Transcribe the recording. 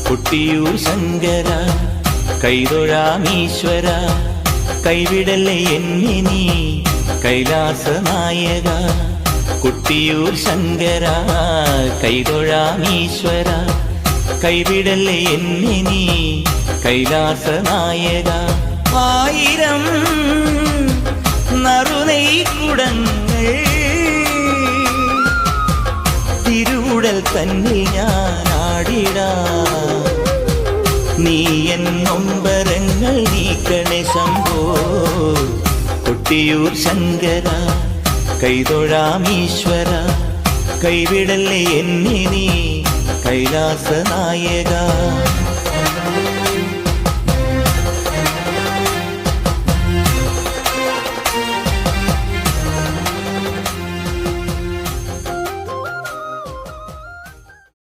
കൊട്ടിയൂർ ശങ്കര കൈതൊഴാമീശ്വര കൈവിടല്ലേ എന്നെ നീ കൈലാസനായക കൊട്ടിയൂർ ശങ്കര കൈതൊഴാമീശ്വര കൈവിടല്ലേ എന്നെ നീ കൈലാസനായക ആയിരം നറുനെയ്ക്കുടങ്ങൾ തിരുവുടൽ തന്നിൽ ഞാൻ ആടിടാ നീ എൻ നൊമ്പരങ്ങൾ നീക്കണേ ശംഭോ കൊട്ടിയൂർ ശങ്കര കൈതൊഴാമീശ്വര കൈവിടല്ലേ എന്നെ നീ കൈലാസനായക